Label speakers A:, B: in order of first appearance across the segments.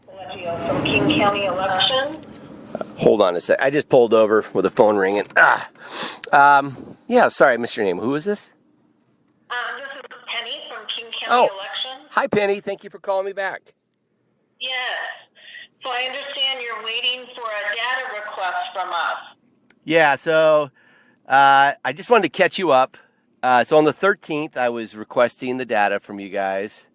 A: From King County election.
B: Hold on a sec. I just pulled over with the phone ringing. Yeah, sorry, I missed your name. Who is this?
A: This is Penny from King County
B: Oh,
A: election.
B: hi, Penny. Thank you for calling me back.
A: Yes. So I understand you're waiting for a data request from us.
B: Yeah, so I just wanted to catch you up. So on the 13th, I was requesting the data from you guys.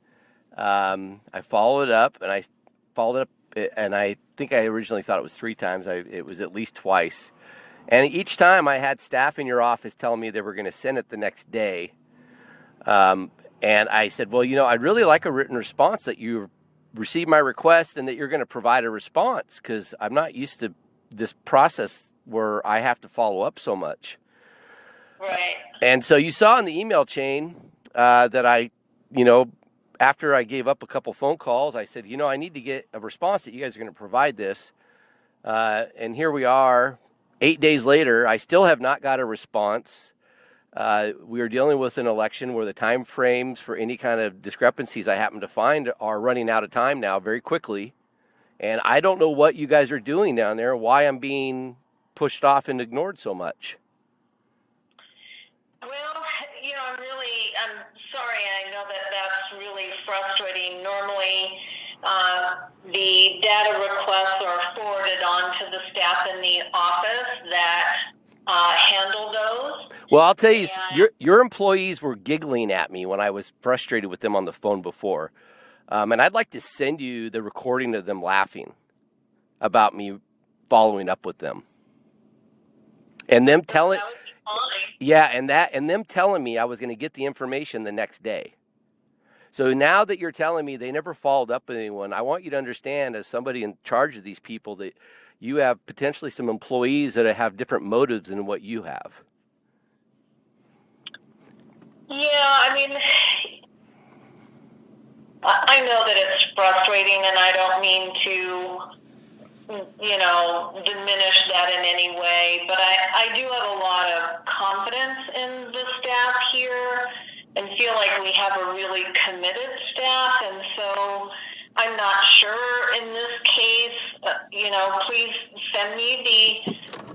B: I followed it up, and I think I originally thought it was 3 times. It was at least twice. And each time I had staff in your office telling me they were going to send it the next day. And I said, well, I'd really like a written response that you received my request and that you're going to provide a response, because I'm not used to this process where I have to follow up so much.
A: Right.
B: And so you saw in the email chain that I, after I gave up a couple phone calls, I said, I need to get a response that you guys are going to provide this. And here we are, 8 days later. I still have not got a response. We are dealing with an election where the time frames for any kind of discrepancies I happen to find are running out of time now very quickly. And I don't know what you guys are doing down there, why I'm being pushed off and ignored so much.
A: Well, I'm sorry. I know that that's really frustrating. Normally, the data requests are forwarded on to the staff in the office that handle those.
B: Well, I'll tell you, your employees were giggling at me when I was frustrated with them on the phone before. And I'd like to send you the recording of them laughing about me following up with them. And them telling,
A: that would be fine.
B: yeah, and them telling me I was going to get the information the next day. So now that you're telling me they never followed up with anyone, I want you to understand, as somebody in charge of these people, that you have potentially some employees that have different motives than what you have.
A: Yeah, I know that it's frustrating, and I don't mean to, diminish that in any way, but I do have a lot of confidence in the staff here and feel like we have a really committed staff, and so I'm not sure in this case. Please send me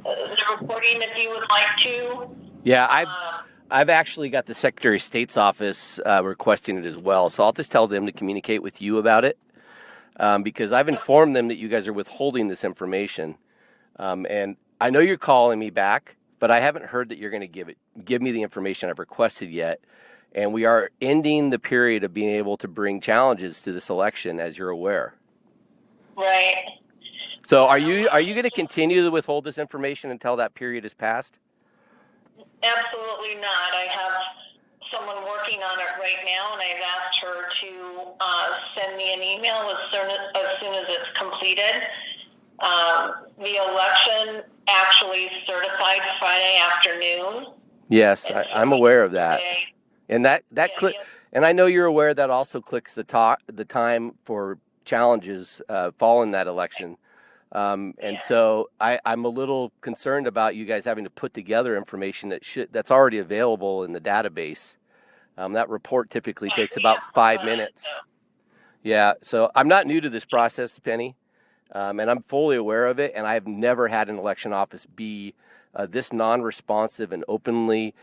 A: the recording if you would like to.
B: Yeah, I've actually got the Secretary of State's office requesting it as well, so I'll just tell them to communicate with you about it, because I've informed them that you guys are withholding this information, and I know you're calling me back, but I haven't heard that you're going to give me the information I've requested yet, and we are ending the period of being able to bring challenges to this election, as you're aware.
A: Right.
B: So are you going to continue to withhold this information until that period is passed?
A: Absolutely not. I have someone working on it right now, and I've asked her to send me an email as soon as it's completed. The election actually certified Friday afternoon.
B: Yes, I'm aware of that.
A: Today,
B: And and I know you're aware that also clicks the time for challenges following that election. So I'm a little concerned about you guys having to put together information that's already available in the database. That report typically takes about 5 minutes. Yeah, so I'm not new to this process, Penny, and I'm fully aware of it, and I've never had an election office be this non-responsive and openly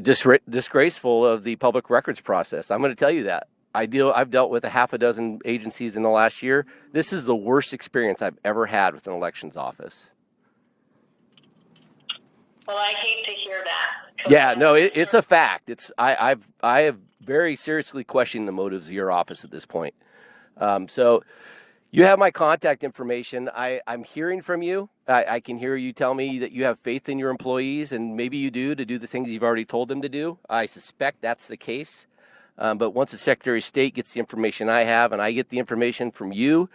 B: disgraceful of the public records process. I'm going to tell you that. I've dealt with a half a dozen agencies in the last year. This is the worst experience I've ever had with an elections office.
A: Well, I hate to hear that.
B: Yeah, no, it's a fact. I have very seriously questioned the motives of your office at this point. So you have my contact information. I'm hearing from you. I can hear you tell me that you have faith in your employees, and maybe you do to do the things you've already told them to do. I suspect that's the case. But once the Secretary of State gets the information I have and I get the information from you,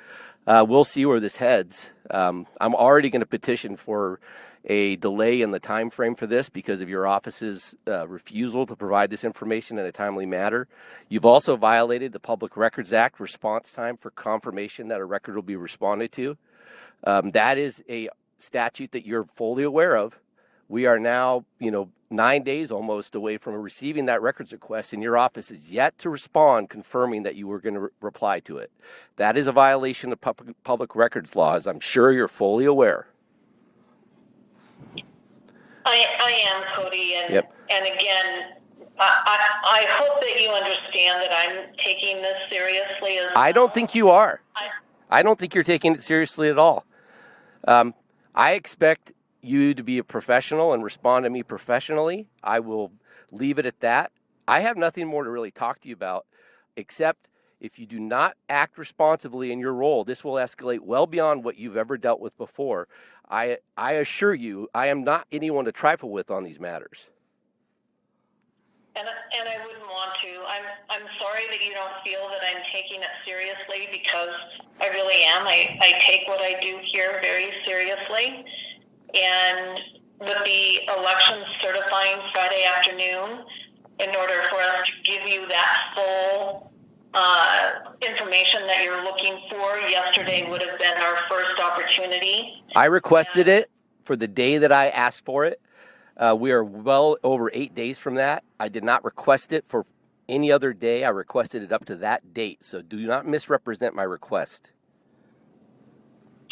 B: we'll see where this heads. I'm already going to petition for a delay in the time frame for this because of your office's refusal to provide this information in a timely manner. You've also violated the Public Records Act response time for confirmation that a record will be responded to. That is a statute that you're fully aware of. We are now, 9 days almost away from receiving that records request, and your office is yet to respond confirming that you were going to reply to it. That is a violation of public records laws. I'm sure you're fully aware.
A: I am, Cody, and
B: Yep.
A: and again, I hope that you understand that I'm taking this seriously as
B: I don't think you are.
A: I,
B: I don't think you're taking it seriously at all. I expect you to be a professional and respond to me professionally. I will leave it at that. I have nothing more to really talk to you about, except if you do not act responsibly in your role, this will escalate well beyond what you've ever dealt with before. I assure you, I am not anyone to trifle with on these matters.
A: and I wouldn't want to. I'm sorry that you don't feel that I'm taking it seriously, because I really am. I take what I do here very seriously. And with the election certifying Friday afternoon, in order for us to give you that full information that you're looking for, yesterday would have been our first opportunity.
B: I requested it for the day that I asked for it. We are well over 8 days from that. I did not request it for any other day. I requested it up to that date. So do not misrepresent my request.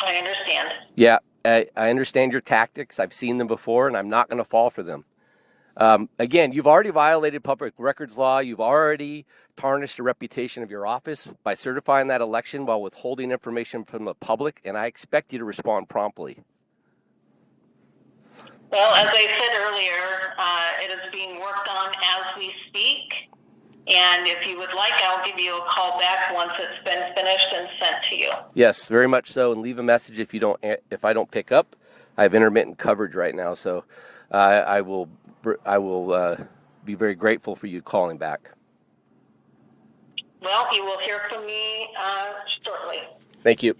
A: I understand.
B: Yeah, I understand your tactics. I've seen them before, and I'm not going to fall for them. Again, you've already violated public records law. You've already tarnished the reputation of your office by certifying that election while withholding information from the public, and I expect you to respond promptly.
A: Well, as I said earlier, it is being worked on as we speak. And if you would like, I'll give you a call back once it's been finished and sent to you.
B: Yes, very much so. And leave a message if I don't pick up. I have intermittent coverage right now, so I will be very grateful for you calling back.
A: Well, you will hear from me shortly.
B: Thank you.